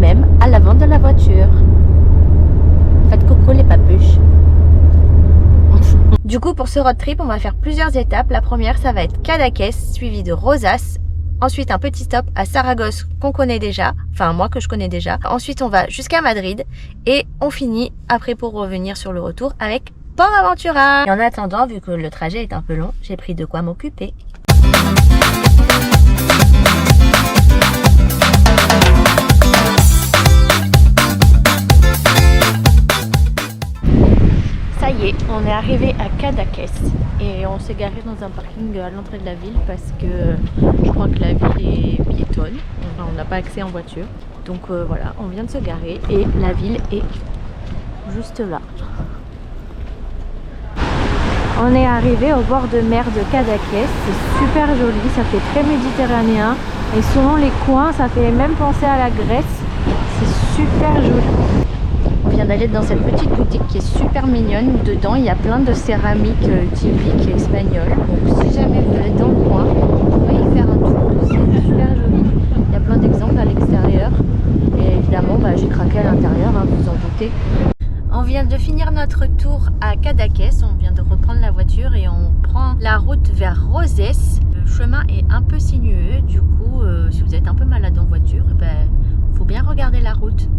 même à l'avant de la voiture. Faites coucou les papuches. Du coup, pour ce road trip, on va faire plusieurs étapes. La première, ça va être Cadaqués, suivi de Rosas. Ensuite, un petit stop à Saragosse qu'on connaît déjà. Enfin, moi que je connais déjà. Ensuite, on va jusqu'à Madrid. Et on finit après pour revenir sur le retour avec Port Aventura. Et en attendant, vu que le trajet est un peu long, j'ai pris de quoi m'occuper. Ça y est, on est arrivé à Cadaqués et on s'est garé dans un parking à l'entrée de la ville parce que je crois que la ville est piétonne. Enfin, on n'a pas accès en voiture. Donc voilà, on vient de se garer et la ville est juste là. On est arrivé au bord de mer de Cadaqués, c'est super joli, ça fait très méditerranéen et selon les coins ça fait même penser à la Grèce, c'est super joli. On vient d'aller dans cette petite boutique qui est super mignonne où dedans il y a plein de céramiques typiques espagnoles. Donc si jamais vous êtes dans le coin, vous pouvez y faire un tour, c'est super joli. Il y a plein d'exemples à l'extérieur et évidemment j'ai craqué à l'intérieur, hein, vous en doutez. On vient de finir notre tour à Cadaqués, on vient de reprendre la voiture et on prend la route vers Rosés. Le chemin est un peu sinueux, du coup si vous êtes un peu malade en voiture, faut bien regarder la route.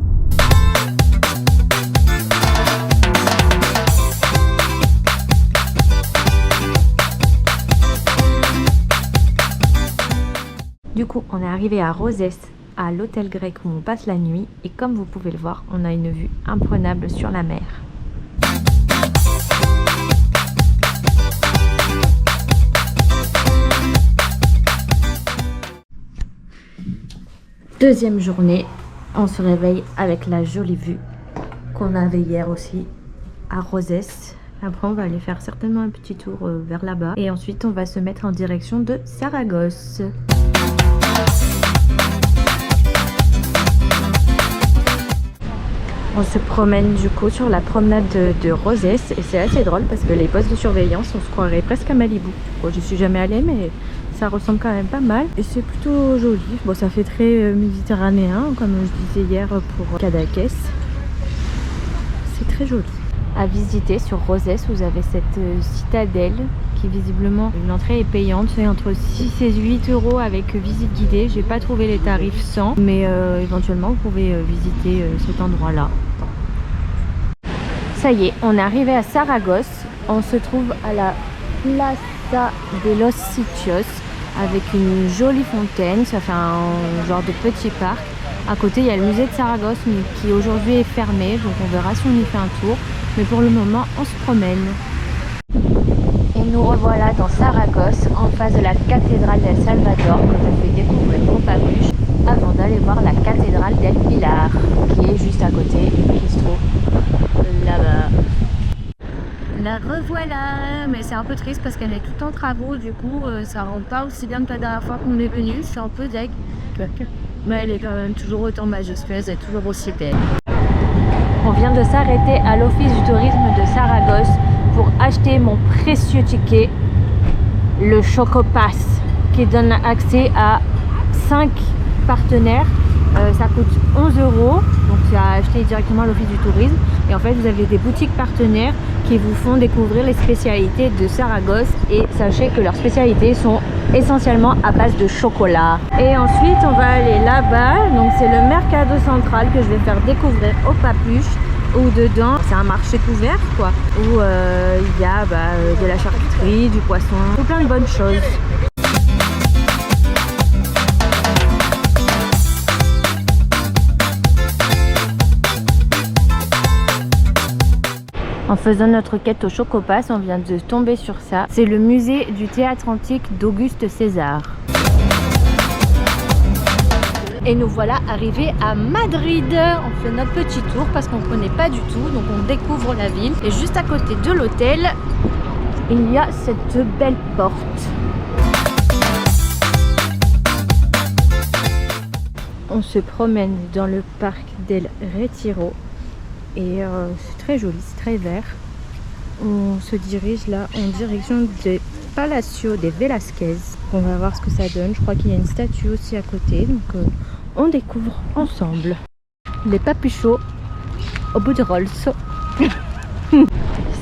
Du coup, on est arrivé à Rosés, à l'hôtel grec où on passe la nuit. Et comme vous pouvez le voir, on a une vue imprenable sur la mer. Deuxième journée, on se réveille avec la jolie vue qu'on avait hier aussi à Rosés. Après, on va aller faire certainement un petit tour vers là-bas. Et ensuite, on va se mettre en direction de Saragosse. On se promène du coup sur la promenade de Rosés et c'est assez drôle parce que les postes de surveillance, on se croirait presque à Malibu. Bon, je suis jamais allée mais ça ressemble quand même pas mal et c'est plutôt joli. Bon, ça fait très méditerranéen comme je disais hier pour Cadaqués. C'est très joli. À visiter sur Rosés, vous avez cette citadelle qui visiblement l'entrée est payante, c'est entre 6 et 8 euros avec visite guidée. J'ai pas trouvé les tarifs sans, mais éventuellement vous pouvez visiter cet endroit là. Ça y est, on est arrivé à Saragosse. On se trouve à la Plaza de los Sitios avec une jolie fontaine. Ça fait un genre de petit parc. À côté, il y a le musée de Saragosse mais qui aujourd'hui est fermé, donc on verra si on y fait un tour. Mais pour le moment, on se promène. Et nous revoilà dans Saragosse, en face de la cathédrale d'El Salvador, que je fais découvrir aux papuches, avant d'aller voir la cathédrale d'El Pilar, qui est juste à côté, qui se trouve là-bas. La revoilà, mais c'est un peu triste parce qu'elle est tout en travaux, du coup ça rend pas aussi bien que la dernière fois qu'on est venu, c'est un peu deg. Mais elle est quand même toujours autant majestueuse et toujours aussi belle. On vient de s'arrêter à l'office du tourisme de Saragosse pour acheter mon précieux ticket, le Chocopass, qui donne accès à 5 partenaires. Ça coûte 11 €, donc c'est à acheter directement à l'office du tourisme. Et en fait, vous avez des boutiques partenaires qui vous font découvrir les spécialités de Saragosse. Et sachez que leurs spécialités sont essentiellement à base de chocolat. Et ensuite, on va aller là-bas. Donc c'est le Mercado Central que je vais faire découvrir aux papuches. Où dedans, c'est un marché couvert quoi. Où il y a de la charcuterie, du poisson, tout plein de bonnes choses. En faisant notre quête au Chocopass, on vient de tomber sur ça. C'est le musée du théâtre antique d'Auguste César. Et nous voilà arrivés à Madrid. On fait notre petit tour parce qu'on ne connaît pas du tout, donc on découvre la ville. Et juste à côté de l'hôtel, il y a cette belle porte. On se promène dans le parc del Retiro. Et c'est très joli, c'est très vert. On se dirige là en direction des Palacio de Velázquez. On va voir ce que ça donne. Je crois qu'il y a une statue aussi à côté. Donc on découvre ensemble. les papuchots au bout de Rolls.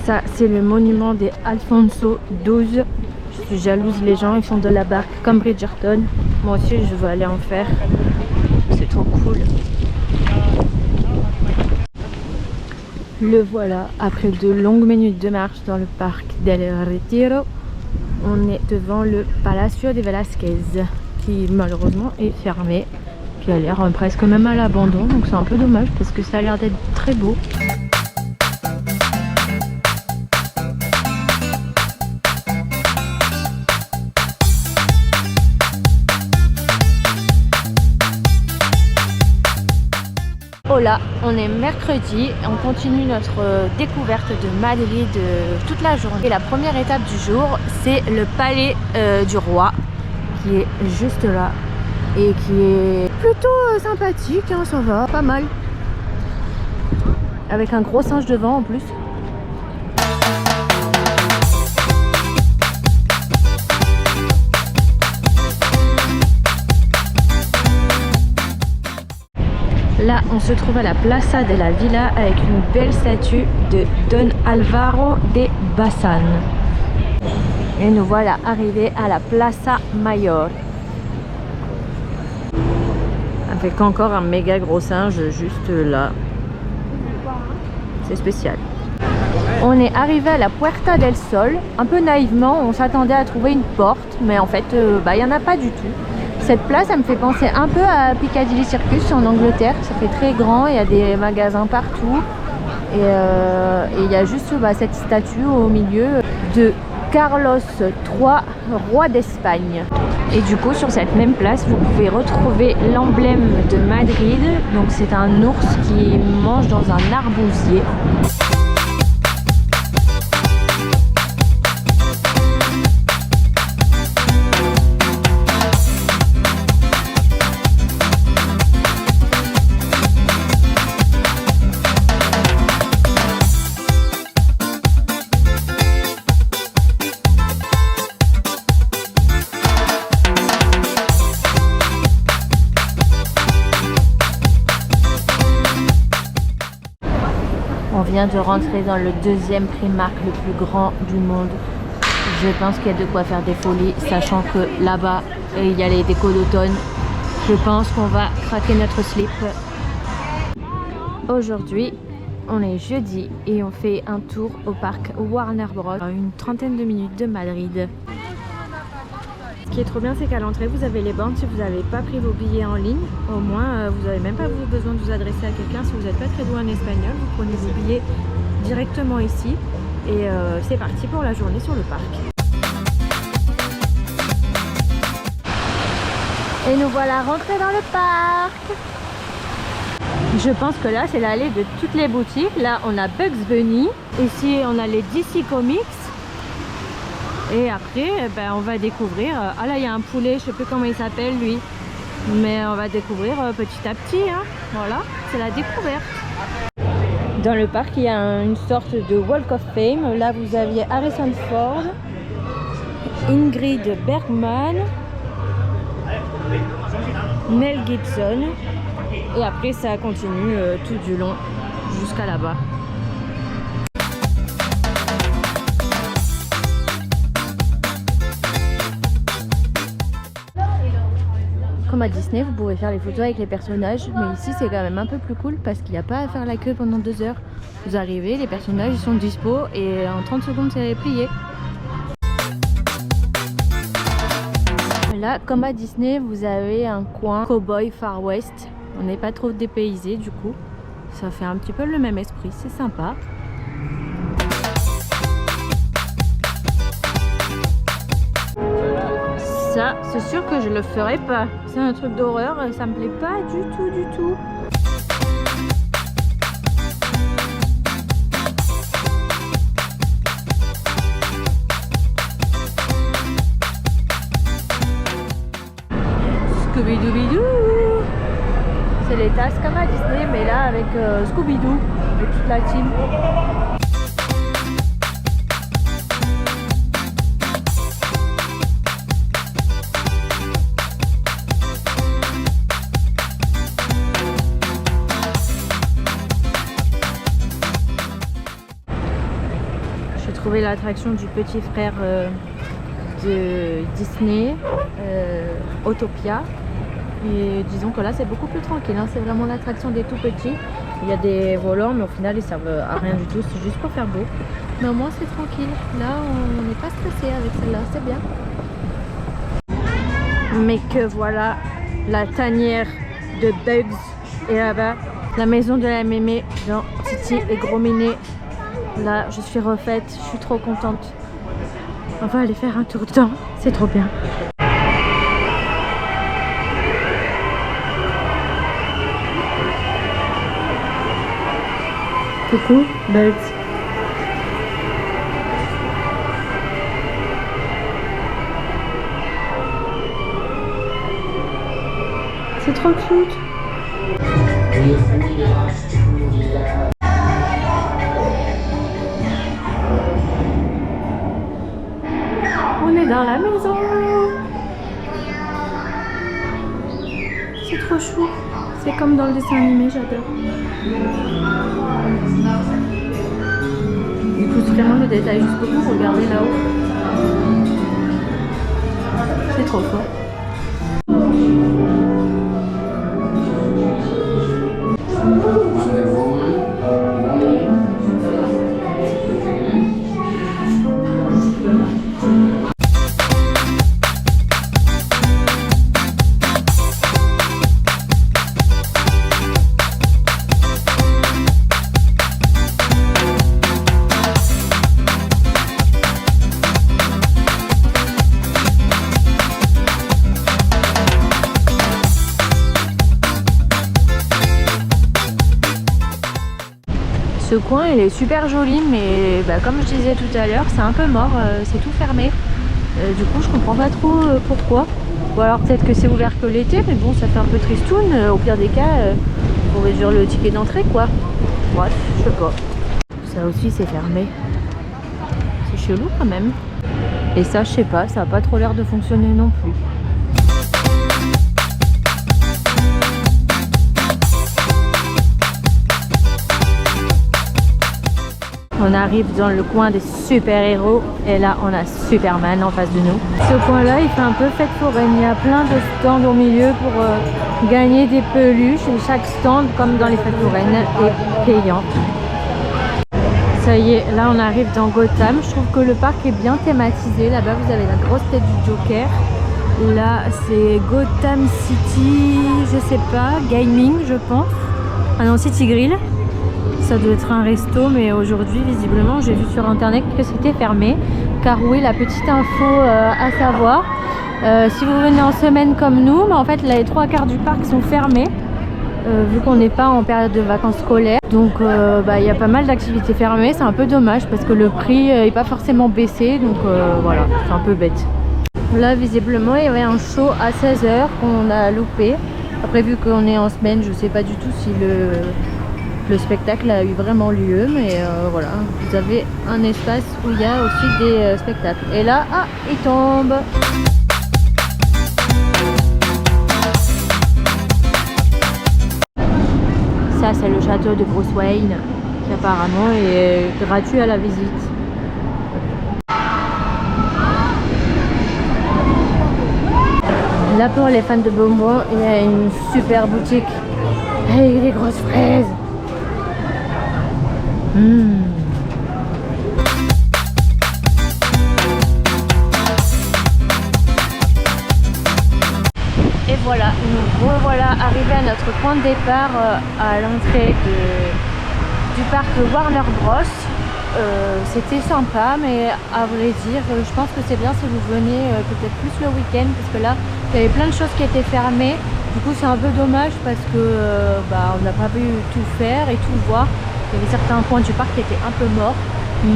Ça, c'est le monument des Alfonso XII. Je suis jalouse, les gens ils font de la barque comme Bridgerton. Moi aussi, je veux aller en faire. C'est trop cool. Le voilà, après de longues minutes de marche dans le parc del Retiro. On est devant le Palacio de Velázquez, qui malheureusement est fermé. Qui a l'air presque même à l'abandon, donc c'est un peu dommage parce que ça a l'air d'être très beau. Oh là, on est mercredi, on continue notre découverte de Madrid toute la journée. Et la première étape du jour, c'est le palais du roi, qui est juste là et qui est plutôt sympathique, hein, ça va, pas mal. Avec un gros singe devant en plus. Là, on se trouve à la Plaza de la Villa avec une belle statue de Don Alvaro de Bazán. Et nous voilà arrivés à la Plaza Mayor. Avec encore un méga gros singe juste là. C'est spécial. On est arrivé à la Puerta del Sol. Un peu naïvement, on s'attendait à trouver une porte, mais en fait, il n'y en a pas du tout. Cette place, ça me fait penser un peu à Piccadilly Circus en Angleterre. Ça fait très grand, il y a des magasins partout. Et il y a juste cette statue au milieu de Carlos III, roi d'Espagne. Et du coup, sur cette même place, vous pouvez retrouver l'emblème de Madrid. Donc c'est un ours qui mange dans un arbousier. On vient de rentrer dans le deuxième Primark le plus grand du monde. Je pense qu'il y a de quoi faire des folies, sachant que là-bas, il y a les décos d'automne. Je pense qu'on va craquer notre slip. Aujourd'hui, on est jeudi et on fait un tour au parc Warner Bros. À une trentaine de minutes de Madrid. Ce qui est trop bien, c'est qu'à l'entrée, vous avez les bornes si vous n'avez pas pris vos billets en ligne. Au moins, vous n'avez même pas besoin de vous adresser à quelqu'un. Si vous n'êtes pas très doué en espagnol, vous prenez vos billets directement ici. Et c'est parti pour la journée sur le parc. Et nous voilà rentrés dans le parc. Je pense que là, c'est l'allée de toutes les boutiques. Là, on a Bugs Bunny. Ici, on a les DC Comics. Et après, on va découvrir. Ah là, il y a un poulet, je sais plus comment il s'appelle lui. Mais on va découvrir petit à petit. Hein. Voilà, c'est la découverte. Dans le parc, il y a une sorte de Walk of Fame. Là, vous aviez Harrison Ford, Ingrid Bergman, Mel Gibson. Et après, ça continue tout du long jusqu'à là-bas. Comme à Disney, vous pouvez faire les photos avec les personnages, mais ici c'est quand même un peu plus cool parce qu'il n'y a pas à faire la queue pendant 2 heures. Vous arrivez, les personnages ils sont dispo et en 30 secondes c'est plié. Là, comme à Disney, vous avez un coin Cowboy Far West. On n'est pas trop dépaysé du coup. Ça fait un petit peu le même esprit, c'est sympa. Ça, c'est sûr que je le ferai pas. C'est un truc d'horreur, ça me plaît pas du tout, du tout. Scooby-Doo-Bidoo. C'est les tasses comme à Disney, mais là avec Scooby-Doo et toute la team. trouvé l'attraction du petit frère de Disney, Autopia. Et disons que là c'est beaucoup plus tranquille, hein. C'est vraiment l'attraction des tout petits. Il y a des volants mais au final ils servent à rien du tout, c'est juste pour faire beau. Mais au moins c'est tranquille, là on n'est pas stressé avec celle-là, c'est bien. Mais que voilà, la tanière de Bugs est là-bas. La maison de la mémé dans Titi et Gros Minet. Là je suis refaite, je suis trop contente. On va aller faire un tour dedans, c'est trop bien. Coucou, Bugs. C'est trop cute. On est dans la maison. C'est trop chou. C'est comme dans le dessin animé, j'adore. Il pousse vraiment le détail jusqu'au bout, regardez là-haut. C'est trop fort. Ce coin il est super joli mais comme je disais tout à l'heure c'est un peu mort, c'est tout fermé. Du coup je comprends pas trop pourquoi. Ou alors peut-être que c'est ouvert que l'été mais bon ça fait un peu tristoun. Au pire des cas pour réduire le ticket d'entrée quoi. Bref, je sais pas. Ça aussi c'est fermé. C'est chelou quand même. Et ça je sais pas, ça a pas trop l'air de fonctionner non plus. On arrive dans le coin des super-héros et là on a Superman en face de nous. Ce coin là il fait un peu fête foraine, il y a plein de stands au milieu pour gagner des peluches et chaque stand comme dans les fêtes foraines est payant. Ça y est, là on arrive dans Gotham, je trouve que le parc est bien thématisé, là-bas vous avez la grosse tête du Joker. Là c'est Gotham City, je sais pas, Gaming je pense. Ah non, City Grill. Ça doit être un resto mais aujourd'hui visiblement j'ai vu sur internet que c'était fermé. Car oui, la petite info à savoir, si vous venez en semaine comme nous, en fait les 3/4 du parc sont fermés vu qu'on n'est pas en période de vacances scolaires. Donc il y a pas mal d'activités fermées, c'est un peu dommage parce que le prix n'est pas forcément baissé. Donc voilà, c'est un peu bête. Là visiblement il y avait un show à 16 h qu'on a loupé. Après vu qu'on est en semaine, je sais pas du tout si le spectacle a eu vraiment lieu, mais voilà, vous avez un espace où il y a aussi des spectacles. Et là, ah, il tombe. Ça, c'est le château de Bruce Wayne, qui apparemment est gratuit à la visite. Là, pour les fans de bonbons, il y a une super boutique. Hey, les grosses fraises. Et voilà, nous revoilà arrivés à notre point de départ à l'entrée du parc Warner Bros. C'était sympa, mais à vrai dire, je pense que c'est bien si vous venez peut-être plus le week-end, parce que là, il y avait plein de choses qui étaient fermées. Du coup, c'est un peu dommage parce que on n'a pas pu tout faire et tout voir. Il y avait certains coins du parc qui étaient un peu morts.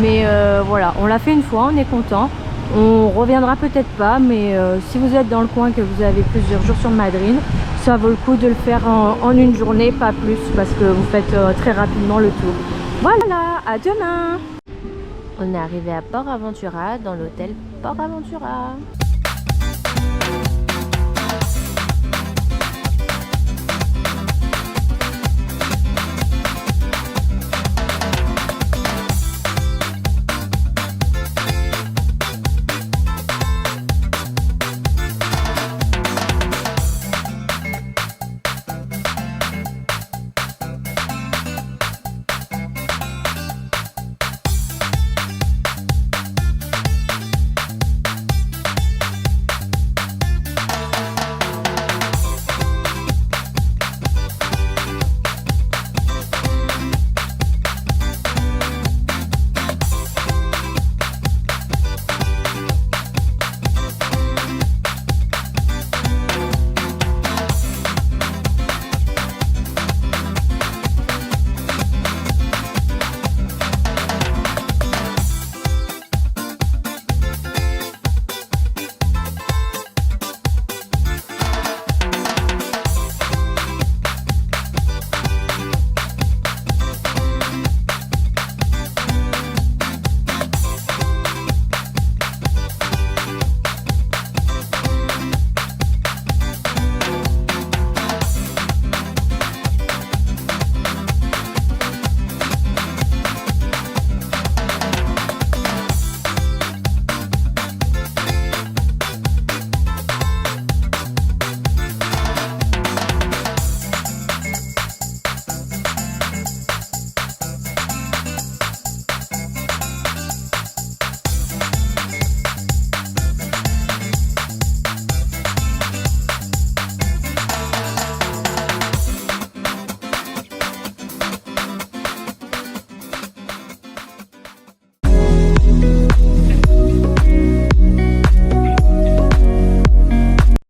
Mais voilà, on l'a fait une fois, on est content. On reviendra peut-être pas, mais si vous êtes dans le coin, que vous avez plusieurs jours sur Madrid, ça vaut le coup de le faire en une journée, pas plus, parce que vous faites très rapidement le tour. Voilà, à demain. On est arrivé à Port Aventura, dans l'hôtel Port Aventura.